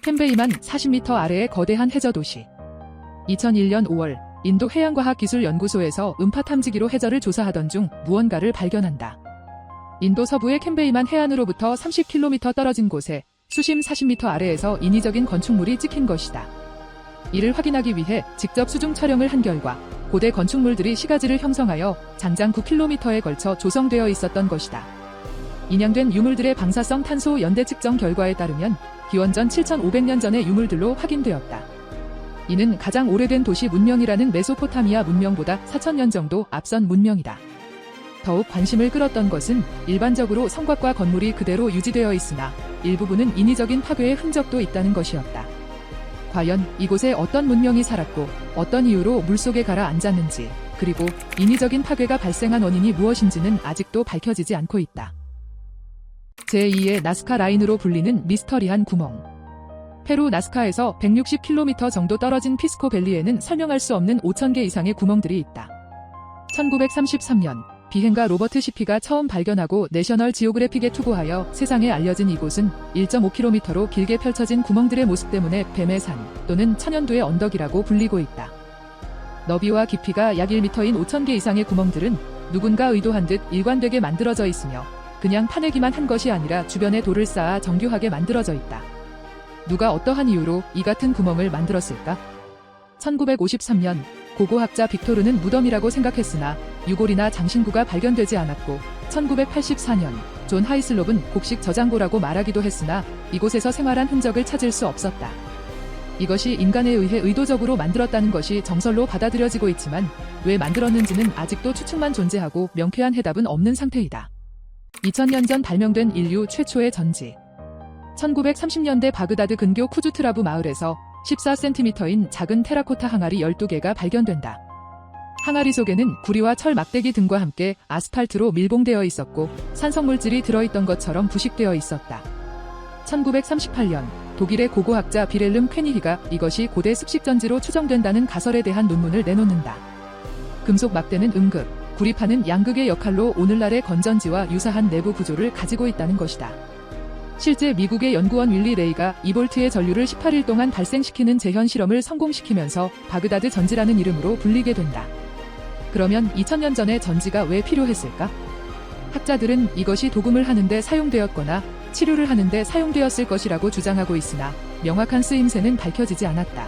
캠베이만 40m 아래의 거대한 해저 도시. 2001년 5월 인도 해양과학기술연구소에서 음파 탐지기로 해저를 조사하던 중 무언가를 발견한다. 인도 서부의 캠베이만 해안으로부터 30km 떨어진 곳에 수심 40m 아래에서 인위적인 건축물이 찍힌 것이다. 이를 확인하기 위해 직접 수중 촬영을 한 결과 고대 건축물들이 시가지를 형성하여 장장 9km에 걸쳐 조성되어 있었던 것이다. 인양된 유물들의 방사성 탄소 연대 측정 결과에 따르면 기원전 7500년 전의 유물들로 확인되었다. 이는 가장 오래된 도시 문명이라는 메소포타미아 문명보다 4000년 정도 앞선 문명이다. 더욱 관심을 끌었던 것은 일반적으로 성곽과 건물이 그대로 유지되어 있으나 일부분은 인위적인 파괴의 흔적도 있다는 것이었다. 과연 이곳에 어떤 문명이 살았고 어떤 이유로 물속에 가라앉았는지, 그리고 인위적인 파괴가 발생한 원인이 무엇인지는 아직도 밝혀지지 않고 있다. 제2의 나스카 라인으로 불리는 미스터리한 구멍. 페루 나스카에서 160km 정도 떨어진 피스코밸리에는 설명할 수 없는 5000개 이상의 구멍들이 있다. 1933년 비행가 로버트 시피가 처음 발견하고 내셔널 지오그래픽에 투고하여 세상에 알려진 이곳은 1.5km로 길게 펼쳐진 구멍들의 모습 때문에 뱀의 산 또는 천연두의 언덕이라고 불리고 있다. 너비와 깊이가 약 1m인 5000개 이상의 구멍들은 누군가 의도한 듯 일관되게 만들어져 있으며 그냥 파내기만 한 것이 아니라 주변에 돌을 쌓아 정교하게 만들어져 있다. 누가 어떠한 이유로 이 같은 구멍을 만들었을까? 1953년 고고학자 빅토르는 무덤이라고 생각했으나 유골이나 장신구가 발견되지 않았고 1984년 존 하이슬롭은 곡식 저장고라고 말하기도 했으나 이곳에서 생활한 흔적을 찾을 수 없었다. 이것이 인간에 의해 의도적으로 만들었다는 것이 정설로 받아들여지고 있지만 왜 만들었는지는 아직도 추측만 존재하고 명쾌한 해답은 없는 상태이다. 2000년 전 발명된 인류 최초의 전지. 1930년대 바그다드 근교 쿠주트라부 마을에서 14cm인 작은 테라코타 항아리 12개가 발견된다. 항아리 속에는 구리와 철 막대기 등과 함께 아스팔트로 밀봉되어 있었고 산성물질이 들어있던 것처럼 부식되어 있었다. 1938년 독일의 고고학자 비렐름 퀘니히가 이것이 고대 습식전지로 추정된다는 가설에 대한 논문을 내놓는다. 금속 막대는 음극, 구리판은 양극의 역할로 오늘날의 건전지와 유사한 내부 구조를 가지고 있다는 것이다. 실제 미국의 연구원 윌리 레이가 2볼트의 전류를 18일 동안 발생시키는 재현 실험을 성공시키면서 바그다드 전지라는 이름으로 불리게 된다. 그러면 2000년 전에 전지가 왜 필요했을까? 학자들은 이것이 도금을 하는데 사용되었거나 치료를 하는데 사용되었을 것이라고 주장하고 있으나 명확한 쓰임새는 밝혀지지 않았다.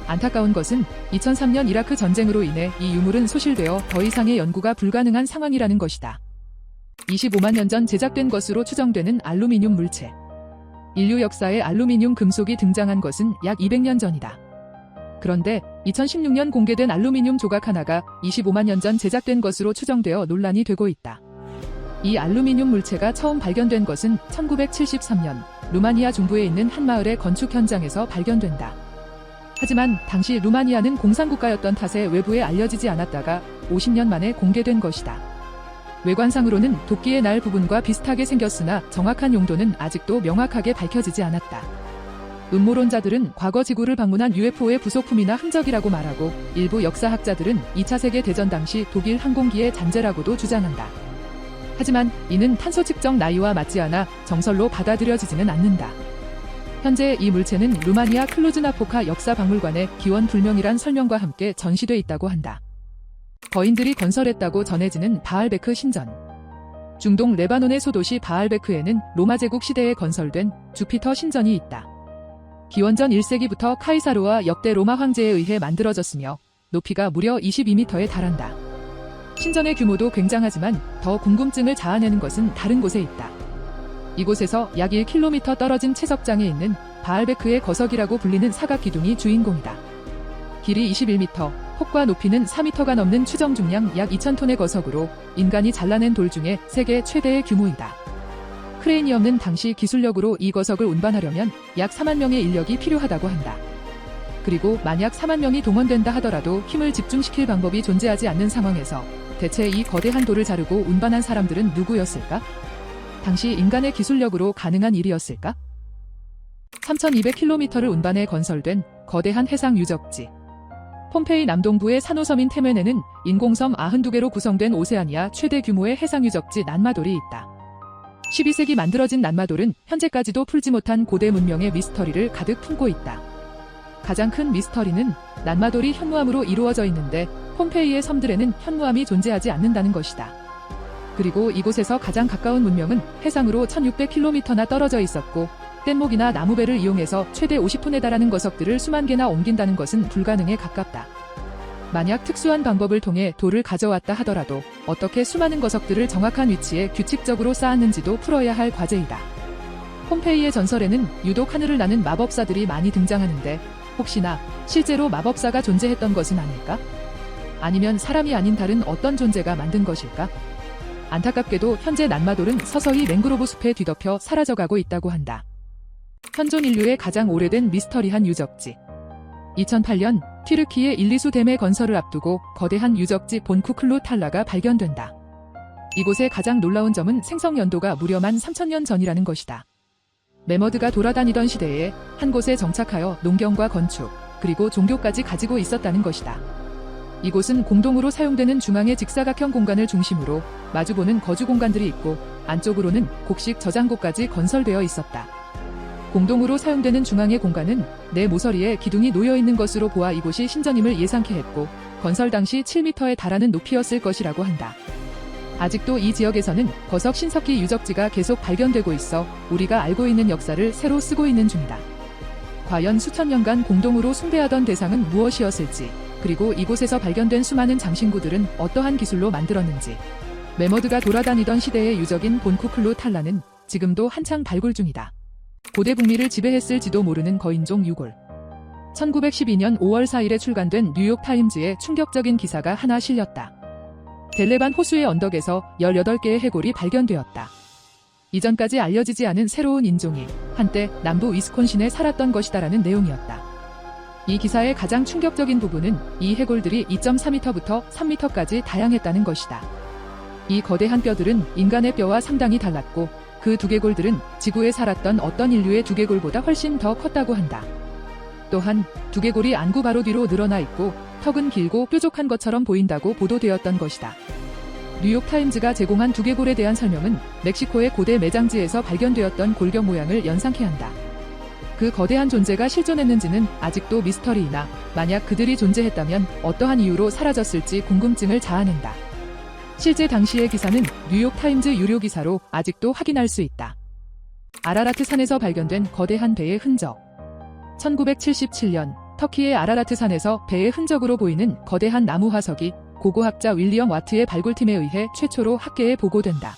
안타까운 것은 2003년 이라크 전쟁으로 인해 이 유물은 소실되어 더 이상의 연구가 불가능한 상황이라는 것이다. 25만 년 전 제작된 것으로 추정되는 알루미늄 물체. 인류 역사에 알루미늄 금속이 등장한 것은 약 200년 전이다. 그런데 2016년 공개된 알루미늄 조각 하나가 25만 년 전 제작된 것으로 추정되어 논란이 되고 있다. 이 알루미늄 물체가 처음 발견된 것은 1973년 루마니아 중부에 있는 한 마을의 건축 현장에서 발견된다. 하지만 당시 루마니아는 공산국가였던 탓에 외부에 알려지지 않았다가 50년 만에 공개된 것이다. 외관상으로는 도끼의 날 부분과 비슷하게 생겼으나 정확한 용도는 아직도 명확하게 밝혀지지 않았다. 음모론자들은 과거 지구를 방문한 UFO의 부속품이나 흔적이라고 말하고 일부 역사학자들은 2차 세계대전 당시 독일 항공기의 잔재라고도 주장한다. 하지만 이는 탄소 측정 나이와 맞지 않아 정설로 받아들여지지는 않는다. 현재 이 물체는 루마니아 클루즈나포카 역사박물관에 기원 불명이란 설명과 함께 전시돼 있다고 한다. 거인들이 건설했다고 전해지는 바알베크 신전. 중동 레바논의 소도시 바알베크에는 로마 제국 시대에 건설된 주피터 신전이 있다. 기원전 1세기부터 카이사르와 역대 로마 황제에 의해 만들어졌으며 높이가 무려 22m에 달한다. 신전의 규모도 굉장하지만 더 궁금증을 자아내는 것은 다른 곳에 있다. 이곳에서 약 1km 떨어진 채석장에 있는 바알베크의 거석이라고 불리는 사각 기둥이 주인공이다. 길이 21m, 폭과 높이는 4m가 넘는 추정 중량 약 2000톤의 거석으로 인간이 잘라낸 돌 중에 세계 최대의 규모이다. 크레인이 없는 당시 기술력으로 이 거석을 운반하려면 약 4만 명의 인력이 필요하다고 한다. 그리고 만약 4만 명이 동원된다 하더라도 힘을 집중시킬 방법이 존재하지 않는 상황에서 대체 이 거대한 돌을 자르고 운반한 사람들은 누구였을까? 당시 인간의 기술력으로 가능한 일이었을까? 3200km를 운반해 건설된 거대한 해상 유적지. 폼페이 남동부의 산호섬인 테멘에는 인공섬 92개로 구성된 오세아니아 최대 규모의 해상 유적지 난마돌이 있다. 12세기 만들어진 난마돌은 현재까지도 풀지 못한 고대 문명의 미스터리를 가득 품고 있다. 가장 큰 미스터리는 난마돌이 현무암으로 이루어져 있는데 폼페이의 섬들에는 현무암이 존재하지 않는다는 것이다. 그리고 이곳에서 가장 가까운 문명은 해상으로 1600km나 떨어져 있었고 뗏목이나 나무배를 이용해서 최대 50톤에 달하는 거석들을 수만 개나 옮긴다는 것은 불가능에 가깝다. 만약 특수한 방법을 통해 돌을 가져왔다 하더라도 어떻게 수많은 거석들을 정확한 위치에 규칙적으로 쌓았는지도 풀어야 할 과제이다. 폼페이의 전설에는 유독 하늘을 나는 마법사들이 많이 등장하는데 혹시나 실제로 마법사가 존재했던 것은 아닐까? 아니면 사람이 아닌 다른 어떤 존재가 만든 것일까? 안타깝게도 현재 난마돌은 서서히 맹그로브 숲에 뒤덮여 사라져가고 있다고 한다. 현존 인류의 가장 오래된 미스터리한 유적지. 2008년 튀르키예 일리수 댐의 건설을 앞두고 거대한 유적지 본쿠클루 탈라가 발견된다. 이곳의 가장 놀라운 점은 생성 연도가 무려 13,000년 전이라는 것이다. 메머드가 돌아다니던 시대에 한 곳에 정착하여 농경과 건축, 그리고 종교까지 가지고 있었다는 것이다. 이곳은 공동으로 사용되는 중앙의 직사각형 공간을 중심으로 마주보는 거주 공간들이 있고 안쪽으로는 곡식 저장고까지 건설되어 있었다. 공동으로 사용되는 중앙의 공간은 네 모서리에 기둥이 놓여있는 것으로 보아 이곳이 신전임을 예상케 했고 건설 당시 7m에 달하는 높이였을 것이라고 한다. 아직도 이 지역에서는 거석 신석기 유적지가 계속 발견되고 있어 우리가 알고 있는 역사를 새로 쓰고 있는 중이다. 과연 수천 년간 공동으로 숭배하던 대상은 무엇이었을지, 그리고 이곳에서 발견된 수많은 장신구들은 어떠한 기술로 만들었는지. 메머드가 돌아다니던 시대의 유적인 본쿠클루 탈라는 지금도 한창 발굴 중이다. 고대 북미를 지배했을지도 모르는 거인종 유골. 1912년 5월 4일에 출간된 뉴욕타임즈에 충격적인 기사가 하나 실렸다. 델레반 호수의 언덕에서 18개의 해골이 발견되었다. 이전까지 알려지지 않은 새로운 인종이 한때 남부 위스콘신에 살았던 것이다라는 내용이었다. 이 기사의 가장 충격적인 부분은 이 해골들이 2.4m부터 3m까지 다양했다는 것이다. 이 거대한 뼈들은 인간의 뼈와 상당히 달랐고 그 두개골들은 지구에 살았던 어떤 인류의 두개골보다 훨씬 더 컸다고 한다. 또한 두개골이 안구 바로 뒤로 늘어나 있고 턱은 길고 뾰족한 것처럼 보인다고 보도되었던 것이다. 뉴욕타임즈가 제공한 두개골에 대한 설명은 멕시코의 고대 매장지에서 발견되었던 골격 모양을 연상케 한다. 그 거대한 존재가 실존했는지는 아직도 미스터리이나 만약 그들이 존재했다면 어떠한 이유로 사라졌을지 궁금증을 자아낸다. 실제 당시의 기사는 뉴욕타임즈 유료 기사로 아직도 확인할 수 있다. 아라라트 산에서 발견된 거대한 배의 흔적. 1977년 터키의 아라라트 산에서 배의 흔적으로 보이는 거대한 나무 화석이 고고학자 윌리엄 와트의 발굴팀에 의해 최초로 학계에 보고된다.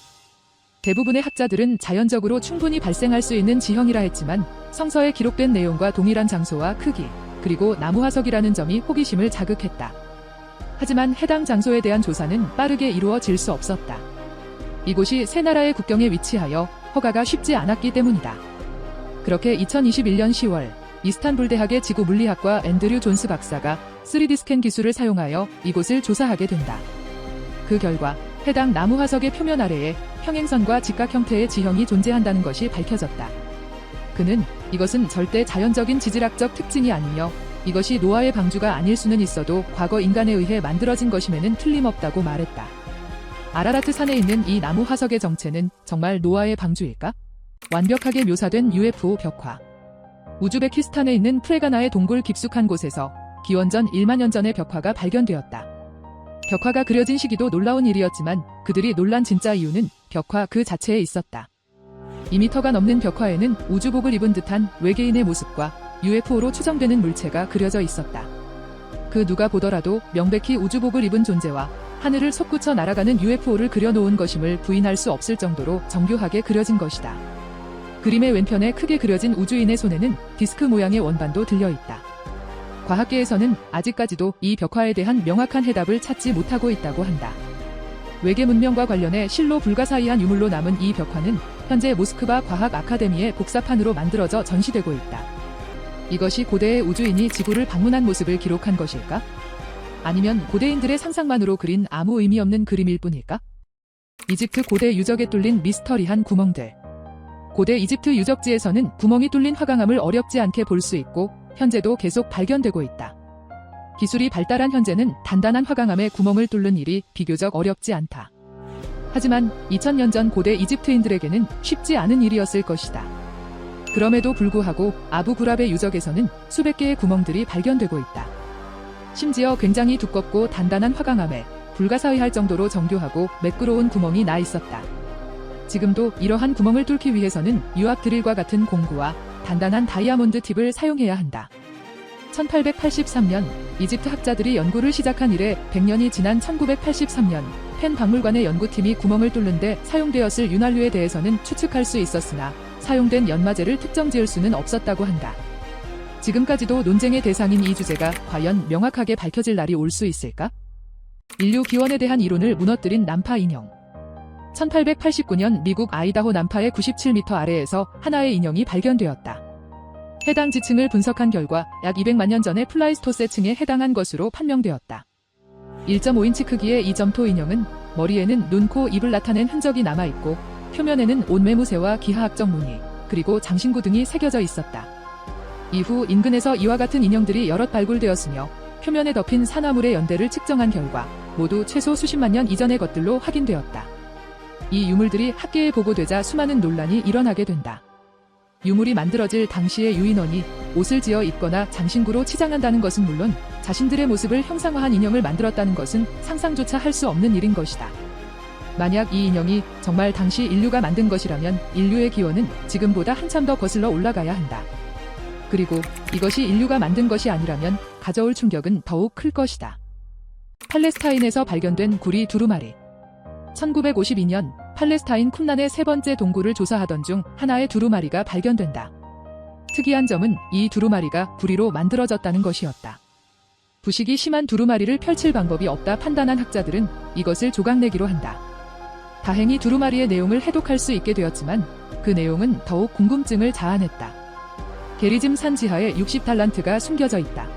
대부분의 학자들은 자연적으로 충분히 발생할 수 있는 지형이라 했지만 성서에 기록된 내용과 동일한 장소와 크기, 그리고 나무 화석이라는 점이 호기심을 자극했다. 하지만 해당 장소에 대한 조사는 빠르게 이루어질 수 없었다. 이곳이 세 나라의 국경에 위치하여 허가가 쉽지 않았기 때문이다. 그렇게 2021년 10월 이스탄불 대학의 지구물리학과 앤드류 존스 박사가 3D 스캔 기술을 사용하여 이곳을 조사하게 된다. 그 결과 해당 나무 화석의 표면 아래에 평행선과 직각 형태의 지형이 존재한다는 것이 밝혀졌다. 그는 이것은 절대 자연적인 지질학적 특징이 아니며 이것이 노아의 방주가 아닐 수는 있어도 과거 인간에 의해 만들어진 것임에는 틀림없다고 말했다. 아라라트 산에 있는 이 나무 화석의 정체는 정말 노아의 방주일까? 완벽하게 묘사된 UFO 벽화. 우즈베키스탄에 있는 프레가나의 동굴 깊숙한 곳에서 기원전 1만 년 전의 벽화가 발견되었다. 벽화가 그려진 시기도 놀라운 일이었지만 그들이 놀란 진짜 이유는 벽화 그 자체에 있었다. 2m가 넘는 벽화에는 우주복을 입은 듯한 외계인의 모습과 UFO로 추정되는 물체가 그려져 있었다. 그 누가 보더라도 명백히 우주복을 입은 존재와 하늘을 솟구쳐 날아가는 UFO를 그려놓은 것임을 부인할 수 없을 정도로 정교하게 그려진 것이다. 그림의 왼편에 크게 그려진 우주인의 손에는 디스크 모양의 원반도 들려있다. 과학계에서는 아직까지도 이 벽화에 대한 명확한 해답을 찾지 못하고 있다고 한다. 외계 문명과 관련해 실로 불가사의한 유물로 남은 이 벽화는 현재 모스크바 과학 아카데미의 복사판으로 만들어져 전시되고 있다. 이것이 고대의 우주인이 지구를 방문한 모습을 기록한 것일까? 아니면 고대인들의 상상만으로 그린 아무 의미 없는 그림일 뿐일까? 이집트 고대 유적에 뚫린 미스터리한 구멍들. 고대 이집트 유적지에서는 구멍이 뚫린 화강암을 어렵지 않게 볼 수 있고 현재도 계속 발견되고 있다. 기술이 발달한 현재는 단단한 화강암에 구멍을 뚫는 일이 비교적 어렵지 않다. 하지만 2000년 전 고대 이집트인들에게는 쉽지 않은 일이었을 것이다. 그럼에도 불구하고 아부 구랍의 유적에서는 수백 개의 구멍들이 발견되고 있다. 심지어 굉장히 두껍고 단단한 화강암에 불가사의할 정도로 정교하고 매끄러운 구멍이 나 있었다. 지금도 이러한 구멍을 뚫기 위해서는 유압 드릴과 같은 공구와 단단한 다이아몬드 팁을 사용해야 한다. 1883년 이집트 학자들이 연구를 시작한 이래 100년이 지난 1983년 펜 박물관의 연구팀이 구멍을 뚫는데 사용되었을 윤활유에 대해서는 추측할 수 있었으나 사용된 연마제를 특정 지을 수는 없었다고 한다. 지금까지도 논쟁의 대상인 이 주제가 과연 명확하게 밝혀질 날이 올 수 있을까? 인류 기원에 대한 이론을 무너뜨린 난파 인형. 1889년 미국 아이다호 난파의 97m 아래에서 하나의 인형이 발견되었다. 해당 지층을 분석한 결과 약 200만 년 전의 플라이스토세층에 해당한 것으로 판명되었다. 1.5인치 크기의 이 점토 인형은 머리에는 눈, 코, 입을 나타낸 흔적이 남아있고 표면에는 온매무새와 기하학적 무늬, 그리고 장신구 등이 새겨져 있었다. 이후 인근에서 이와 같은 인형들이 여럿 발굴되었으며 표면에 덮인 산화물의 연대를 측정한 결과 모두 최소 수십만 년 이전의 것들로 확인되었다. 이 유물들이 학계에 보고되자 수많은 논란이 일어나게 된다. 유물이 만들어질 당시의 유인원이 옷을 지어 입거나 장신구로 치장한다는 것은 물론 자신들의 모습을 형상화한 인형을 만들었다는 것은 상상조차 할 수 없는 일인 것이다. 만약 이 인형이 정말 당시 인류가 만든 것이라면 인류의 기원은 지금보다 한참 더 거슬러 올라가야 한다. 그리고 이것이 인류가 만든 것이 아니라면 가져올 충격은 더욱 클 것이다. 팔레스타인에서 발견된 구리 두루마리. 1952년 팔레스타인 쿰란의 세 번째 동굴을 조사하던 중 하나의 두루마리가 발견된다. 특이한 점은 이 두루마리가 구리로 만들어졌다는 것이었다. 부식이 심한 두루마리를 펼칠 방법이 없다 판단한 학자들은 이것을 조각내기로 한다. 다행히 두루마리의 내용을 해독할 수 있게 되었지만 그 내용은 더욱 궁금증을 자아냈다. 게리즘 산 지하에 60달란트가 숨겨져 있다.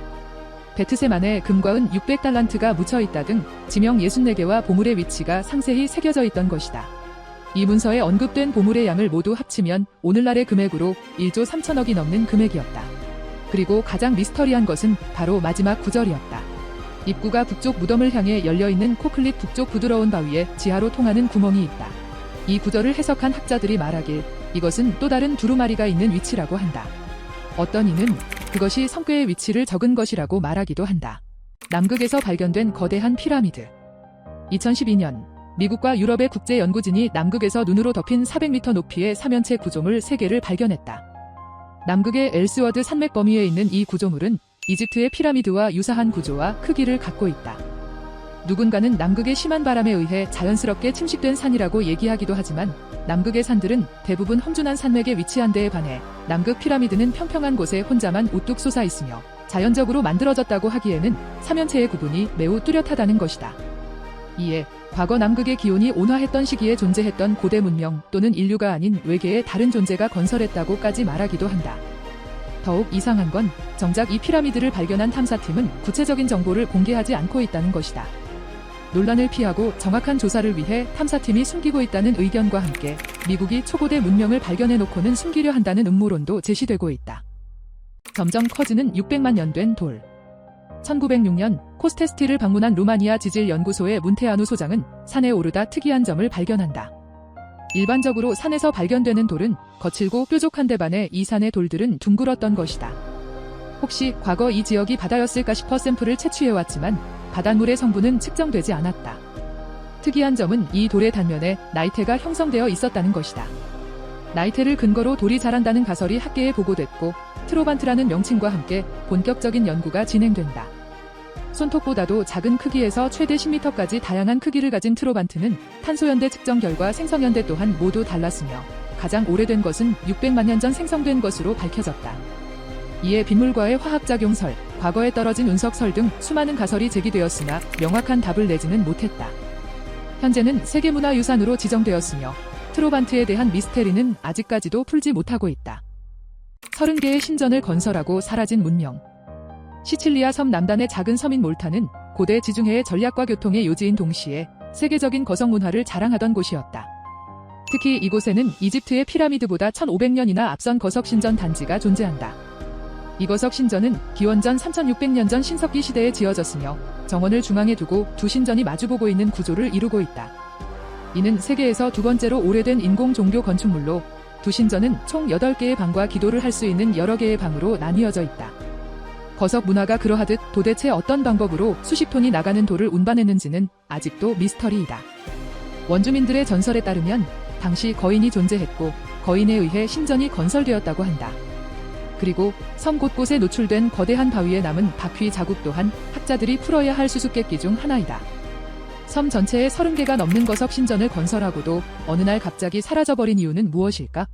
베트셈 안에 금과 은 600달란트가 묻혀있다 등 지명 64개와 보물의 위치가 상세히 새겨져 있던 것이다. 이 문서에 언급된 보물의 양을 모두 합치면 오늘날의 금액으로 1조 3천억이 넘는 금액이었다. 그리고 가장 미스터리한 것은 바로 마지막 구절이었다. 입구가 북쪽 무덤을 향해 열려있는 코클릿 북쪽 부드러운 바위에 지하로 통하는 구멍이 있다. 이 구절을 해석한 학자들이 말하길 이것은 또 다른 두루마리가 있는 위치라고 한다. 어떤 이는 그것이 성궤의 위치를 적은 것이라고 말하기도 한다. 남극에서 발견된 거대한 피라미드. 2012년 미국과 유럽의 국제연구진이 남극에서 눈으로 덮인 400m 높이의 사면체 구조물 3개를 발견했다. 남극의 엘스워드 산맥 범위에 있는 이 구조물은 이집트의 피라미드와 유사한 구조와 크기를 갖고 있다. 누군가는 남극의 심한 바람에 의해 자연스럽게 침식된 산이라고 얘기하기도 하지만 남극의 산들은 대부분 험준한 산맥에 위치한 데에 반해 남극 피라미드는 평평한 곳에 혼자만 우뚝 솟아 있으며 자연적으로 만들어졌다고 하기에는 사면체의 구분이 매우 뚜렷하다는 것이다. 이에 과거 남극의 기온이 온화했던 시기에 존재했던 고대 문명 또는 인류가 아닌 외계의 다른 존재가 건설했다고까지 말하기도 한다. 더욱 이상한 건 정작 이 피라미드를 발견한 탐사팀은 구체적인 정보를 공개하지 않고 있다는 것이다. 논란을 피하고 정확한 조사를 위해 탐사팀이 숨기고 있다는 의견과 함께 미국이 초고대 문명을 발견해놓고는 숨기려 한다는 음모론도 제시되고 있다. 점점 커지는 600만 년 된 돌. 1906년 코스테스티를 방문한 루마니아 지질연구소의 문테아누 소장은 산에 오르다 특이한 점을 발견한다. 일반적으로 산에서 발견되는 돌은 거칠고 뾰족한데 반해 이 산의 돌들은 둥글었던 것이다. 혹시 과거 이 지역이 바다였을까 싶어 샘플을 채취해왔지만 바닷물의 성분은 측정되지 않았다. 특이한 점은 이 돌의 단면에 나이테가 형성되어 있었다는 것이다. 나이테를 근거로 돌이 자란다는 가설이 학계에 보고됐고 트로반트라는 명칭과 함께 본격적인 연구가 진행된다. 손톱보다도 작은 크기에서 최대 10m까지 다양한 크기를 가진 트로반트는 탄소연대 측정 결과 생성연대 또한 모두 달랐으며 가장 오래된 것은 600만 년 전 생성된 것으로 밝혀졌다. 이에 빗물과의 화학작용설, 과거에 떨어진 운석설 등 수많은 가설이 제기되었으나 명확한 답을 내지는 못했다. 현재는 세계문화유산으로 지정되었으며 트로반트에 대한 미스테리는 아직까지도 풀지 못하고 있다. 30개의 신전을 건설하고 사라진 문명. 시칠리아 섬 남단의 작은 섬인 몰타는 고대 지중해의 전략과 교통의 요지인 동시에 세계적인 거성문화를 자랑하던 곳이었다. 특히 이곳에는 이집트의 피라미드보다 1500년이나 앞선 거석신전 단지가 존재한다. 이 거석신전은 기원전 3600년 전 신석기 시대에 지어졌으며 정원을 중앙에 두고 두 신전이 마주보고 있는 구조를 이루고 있다. 이는 세계에서 두 번째로 오래된 인공 종교 건축물로 두 신전은 총 8개의 방과 기도를 할 수 있는 여러 개의 방으로 나뉘어져 있다. 거석 문화가 그러하듯 도대체 어떤 방법으로 수십 톤이 나가는 돌을 운반했는지는 아직도 미스터리이다. 원주민들의 전설에 따르면 당시 거인이 존재했고 거인에 의해 신전이 건설되었다고 한다. 그리고 섬 곳곳에 노출된 거대한 바위에 남은 바퀴 자국 또한 학자들이 풀어야 할 수수께끼 중 하나이다. 섬 전체에 30개가 넘는 거석 신전을 건설하고도 어느 날 갑자기 사라져버린 이유는 무엇일까?